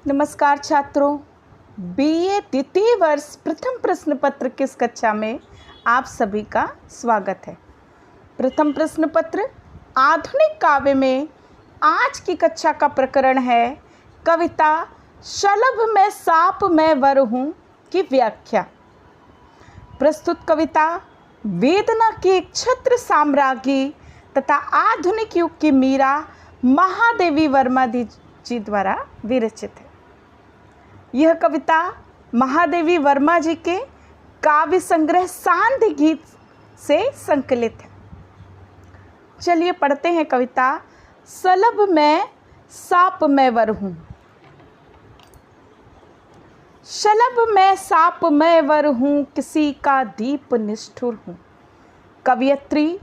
नमस्कार छात्रों, बीए द्वितीय वर्ष प्रथम प्रश्न पत्र की इस कक्षा में आप सभी का स्वागत है। प्रथम प्रश्न पत्र आधुनिक काव्य में आज की कक्षा का प्रकरण है कविता शलभ में साप मैं वर हूँ की व्याख्या। प्रस्तुत कविता वेदना की एक छत्र साम्राज्ञी तथा आधुनिक युग की मीरा महादेवी वर्मा जी द्वारा विरचित है। यह कविता महादेवी वर्मा जी के काव्य संग्रह सांध्य गीत से संकलित है। चलिए पढ़ते हैं कविता शलभ में साप मैं वर हूँ। शलभ में साप मैं वर हूँ, किसी का दीप निष्ठुर हूँ। कवयित्री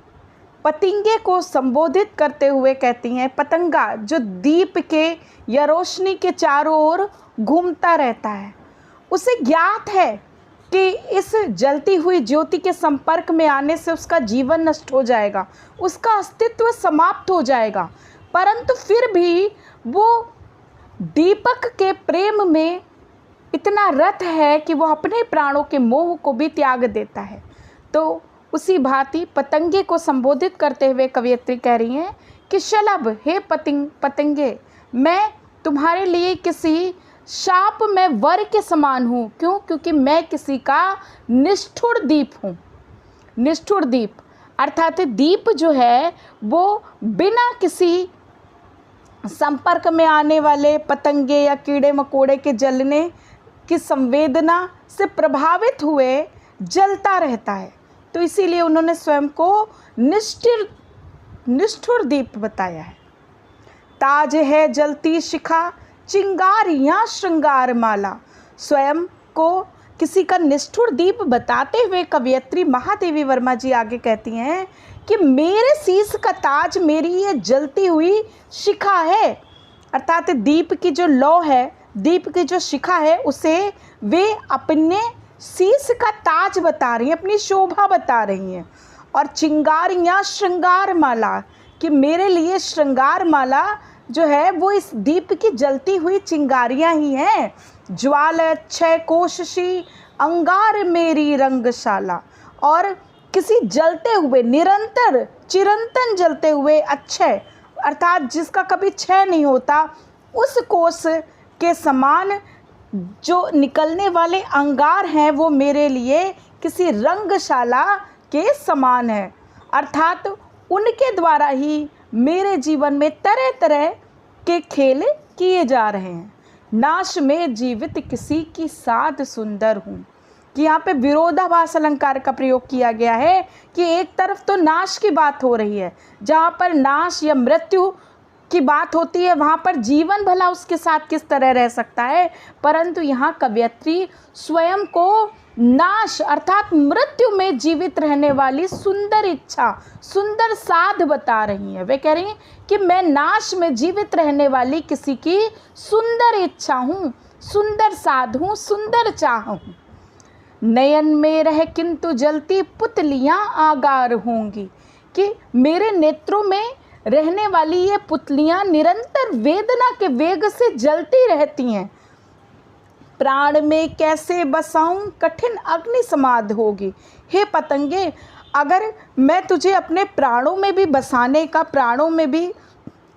पतंगे को संबोधित करते हुए कहती हैं, पतंगा जो दीप के या रोशनी के चारों ओर घूमता रहता है, उसे ज्ञात है कि इस जलती हुई ज्योति के संपर्क में आने से उसका जीवन नष्ट हो जाएगा, उसका अस्तित्व समाप्त हो जाएगा, परंतु फिर भी वो दीपक के प्रेम में इतना रत है कि वो अपने प्राणों के मोह को भी त्याग देता है। तो उसी भांति पतंगे को संबोधित करते हुए कवयित्री कह रही हैं कि शलभ हे पतंगे, मैं तुम्हारे लिए किसी शाप में वर के समान हूँ। क्यों? क्योंकि मैं किसी का निष्ठुर दीप हूँ। निष्ठुर दीप अर्थात दीप जो है वो बिना किसी संपर्क में आने वाले पतंगे या कीड़े मकोड़े के जलने की संवेदना से प्रभावित हुए जलता रहता है। तो इसीलिए उन्होंने स्वयं को निष्ठुर दीप बताया है। ताज है जलती शिखा, चिंगारियाँ श्रृंगार माला। स्वयं को किसी का निष्ठुर दीप बताते हुए कवयित्री महादेवी वर्मा जी आगे कहती हैं कि मेरे शीश का ताज मेरी ये जलती हुई शिखा है। अर्थात दीप की जो लौ है, दीप की जो शिखा है, उसे वे अपने शीश का ताज बता रही हैं, अपनी शोभा बता रही हैं। और चिंगारियाँ श्रृंगार माला कि मेरे लिए श्रृंगार माला जो है वो इस दीप की जलती हुई चिंगारियाँ ही हैं। ज्वाल अक्षय कोशशी अंगार मेरी रंगशाला। और किसी जलते हुए निरंतर चिरंतन जलते हुए अक्षय अर्थात जिसका कभी क्षय नहीं होता, उस कोश के समान जो निकलने वाले अंगार हैं वो मेरे लिए किसी रंगशाला के समान है। अर्थात उनके द्वारा ही मेरे जीवन में तरह तरह के खेल किए जा रहे हैं। नाश में जीवित किसी की साध सुंदर हूँ कि यहाँ पे विरोधाभास अलंकार का प्रयोग किया गया है कि एक तरफ तो नाश की बात हो रही है, जहाँ पर नाश या मृत्यु की बात होती है वहाँ पर जीवन भला उसके साथ किस तरह रह सकता है, परंतु यहाँ कवयित्री स्वयं को नाश अर्थात मृत्यु में जीवित रहने वाली सुंदर इच्छा, सुंदर साध बता रही हैं। वे कह रही हैं कि मैं नाश में जीवित रहने वाली किसी की सुंदर इच्छा हूँ, सुंदर साध हूँ, सुंदर चाह हूँ। नयन में रह किंतु जलती पुतलियाँ आगार होंगी कि मेरे नेत्रों में रहने वाली ये पुतलियाँ निरंतर वेदना के वेग से जलती रहती हैं। प्राण में कैसे बसाऊं, कठिन अग्नि समाध होगी। हे पतंगे, अगर मैं तुझे अपने प्राणों में भी बसाने का, प्राणों में भी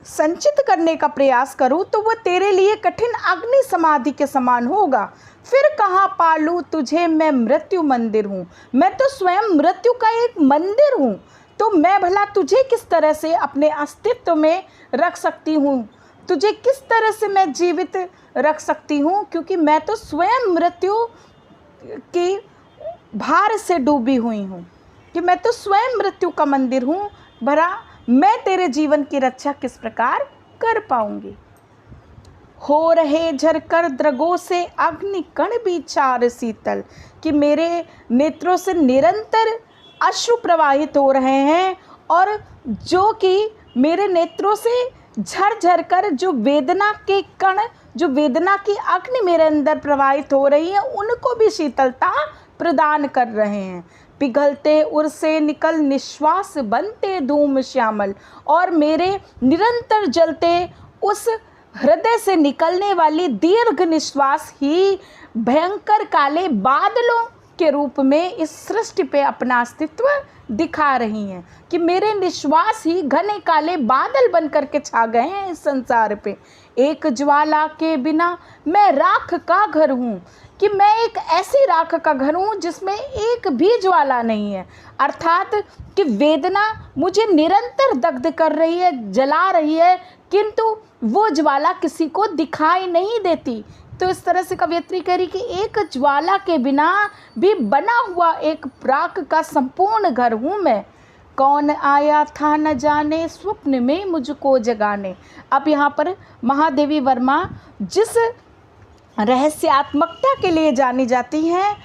संचित करने का प्रयास करूं तो वह तेरे लिए कठिन अग्नि समाधि के समान होगा। फिर कहाँ पालूं तुझे, मैं मृत्यु मंदिर हूँ। मैं तो स्वयं मृत्यु का एक मंदिर हूँ, तो मैं भला तुझे किस तरह से अपने अस्तित्व में रख सकती हूँ, तुझे किस तरह से मैं जीवित रख सकती हूँ, क्योंकि मैं तो स्वयं मृत्यु की भार से डूबी हुई हूँ, कि मैं तो स्वयं मृत्यु का मंदिर हूँ। भला मैं तेरे जीवन की रक्षा किस प्रकार कर पाऊँगी। हो रहे झरकर द्रगों से अग्नि कण भी चार शीतल कि मेरे नेत्रों से निरंतर अश्रु प्रवाहित हो रहे हैं और जो कि मेरे नेत्रों से झर झर कर जो वेदना के कण, जो वेदना की अग्नि मेरे अंदर प्रवाहित हो रही है, उनको भी शीतलता प्रदान कर रहे हैं। पिघलते उर से निकल निश्वास बनते धूम श्यामल और मेरे निरंतर जलते उस हृदय से निकलने वाली दीर्घ निश्वास ही भयंकर काले बादलों के रूप में इस सृष्टि पे अपना अस्तित्व दिखा रही हैं कि मेरे निश्वास ही घने काले बादल बन करके छा गए हैं इस संसार पे। एक ज्वाला के बिना मैं राख का घर हूँ, कि मैं एक ऐसी राख का घर हूँ जिसमें एक भी ज्वाला नहीं है, अर्थात कि वेदना मुझे निरंतर दग्ध कर रही है, जला रही है, किंतु वो ज्वाला किसी को दिखाई नहीं देती। तो इस तरह से कवयित्री कह रही कि एक ज्वाला के बिना भी बना हुआ एक राख का संपूर्ण घर हूँ मैं। कौन आया था न जाने स्वप्न में मुझको जगाने। अब यहाँ पर महादेवी वर्मा जिस रहस्यात्मकता के लिए जानी जाती हैं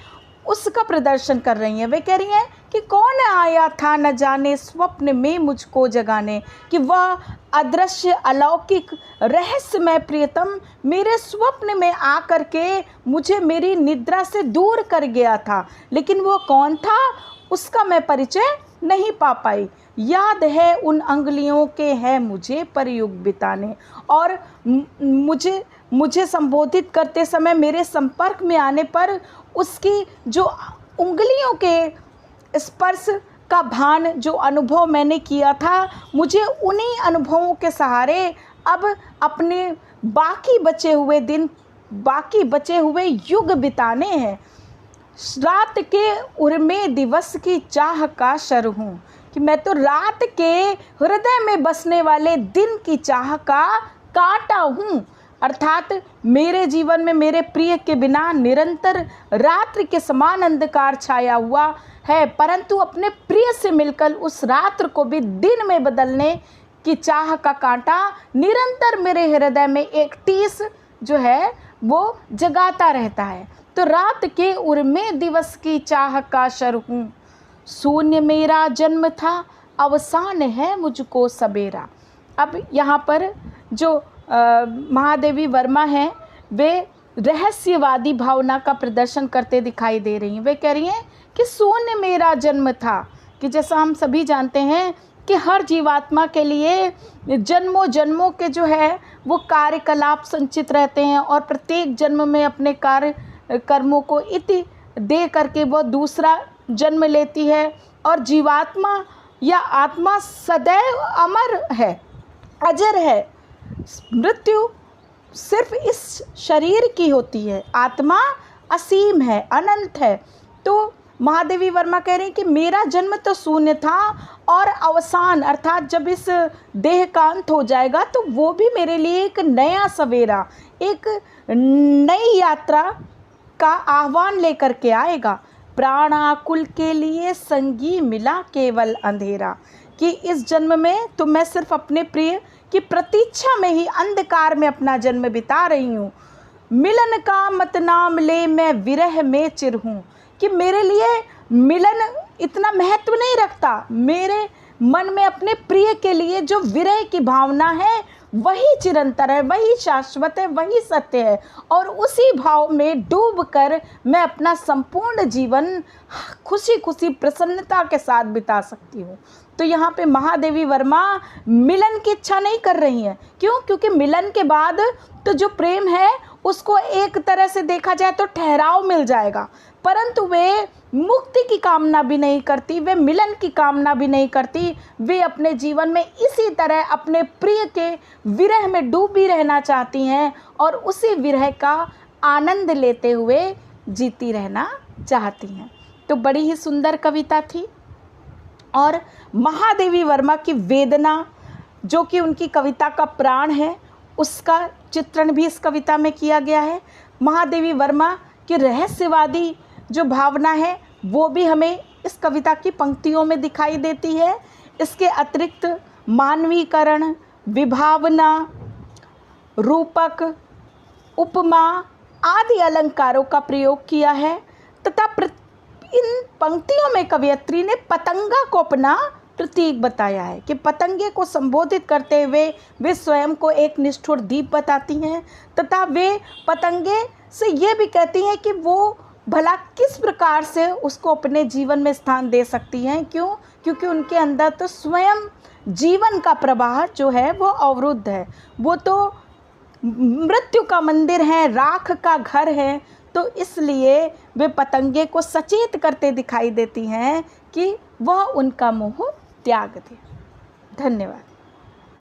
उसका प्रदर्शन कर रही हैं। वे कह रही हैं कि कौन आया था न जाने स्वप्न में मुझको जगाने, कि वह अदृश्य अलौकिक रहस्यमय प्रियतम मेरे स्वप्न में आकर के मुझे मेरी निद्रा से दूर कर गया था, लेकिन वो कौन था उसका मैं परिचय नहीं पा पाई। याद है उन अंगुलियों के हैं मुझे परयुग बिताने, और मुझे संबोधित करते समय मेरे संपर्क में आने पर उसकी जो उंगलियों के स्पर्श का भान, जो अनुभव मैंने किया था, मुझे उन्हीं अनुभवों के सहारे अब अपने बाकी बचे हुए दिन, बाकी बचे हुए युग बिताने हैं। रात के उर्मे दिवस की चाह का शर हूँ, कि मैं तो रात के हृदय में बसने वाले दिन की चाह का कांटा हूँ, अर्थात मेरे जीवन में मेरे प्रिय के बिना निरंतर रात्रि के समान अंधकार छाया हुआ है, परंतु अपने प्रिय से मिलकर उस रात्र को भी दिन में बदलने की चाह का कांटा निरंतर मेरे हृदय में एक टीस जो है वो जगाता रहता है। तो रात के उर्मे दिवस की चाह का शर हूँ, शून्य मेरा जन्म था, अवसान है मुझको सबेरा। अब यहाँ पर जो महादेवी वर्मा हैं वे रहस्यवादी भावना का प्रदर्शन करते दिखाई दे रही हैं। वे कह रही हैं कि शून्य मेरा जन्म था, कि जैसा हम सभी जानते हैं कि हर जीवात्मा के लिए जन्मों जन्मों के जो है वो कार्यकलाप संचित रहते हैं, और प्रत्येक जन्म में अपने कर्मों को इति दे करके वो दूसरा जन्म लेती है, और जीवात्मा या आत्मा सदैव अमर है, अजर है। मृत्यु सिर्फ इस शरीर की होती है, आत्मा असीम है, अनंत है। तो महादेवी वर्मा कह रही हैं कि मेरा जन्म तो शून्य था, और अवसान अर्थात जब इस देह का अंत हो जाएगा तो वो भी मेरे लिए एक नया सवेरा, एक नई यात्रा का आह्वान लेकर के आएगा। प्राण आकुल के लिए संगी मिला केवल अंधेरा, कि इस जन्म में तो मैं सिर्फ अपने प्रिय की प्रतीक्षा में ही अंधकार में अपना जन्म बिता रही हूँ। मिलन का मत नाम ले मैं विरह में चिर हूँ, कि मेरे लिए मिलन इतना महत्व नहीं रखता, मेरे मन में अपने प्रिय के लिए जो विरह की भावना है वही चिरंतर है, वही शाश्वत है, वही सत्य है, और उसी भाव में डूबकर मैं अपना संपूर्ण जीवन खुशी खुशी प्रसन्नता के साथ बिता सकती हूँ। तो यहाँ पे महादेवी वर्मा मिलन की इच्छा नहीं कर रही हैं। क्यों? क्योंकि मिलन के बाद तो जो प्रेम है उसको एक तरह से देखा जाए तो ठहराव मिल जाएगा, परंतु वे मुक्ति की कामना भी नहीं करती, वे मिलन की कामना भी नहीं करती। वे अपने जीवन में इसी तरह अपने प्रिय के विरह में डूबी रहना चाहती हैं, और उसी विरह का आनंद लेते हुए जीती रहना चाहती हैं। तो बड़ी ही सुंदर कविता थी, और महादेवी वर्मा की वेदना जो कि उनकी कविता का प्राण है उसका चित्रण भी इस कविता में किया गया है। महादेवी वर्मा की रहस्यवादी जो भावना है वो भी हमें इस कविता की पंक्तियों में दिखाई देती है। इसके अतिरिक्त मानवीकरण, विभावना, रूपक, उपमा आदि अलंकारों का प्रयोग किया है, तथा इन पंक्तियों में कवयित्री ने पतंगा को अपना प्रतीक बताया है, कि पतंगे को संबोधित करते हुए वे स्वयं को एक निष्ठुर दीप बताती हैं, तथा वे पतंगे से ये भी कहती हैं कि वो भला किस प्रकार से उसको अपने जीवन में स्थान दे सकती हैं। क्यों? क्योंकि उनके अंदर तो स्वयं जीवन का प्रवाह जो है वो अवरुद्ध है, वो तो मृत्यु का मंदिर हैं, राख का घर है, तो इसलिए वे पतंगे को सचेत करते दिखाई देती हैं कि वह उनका मोह त्याग दे। धन्यवाद।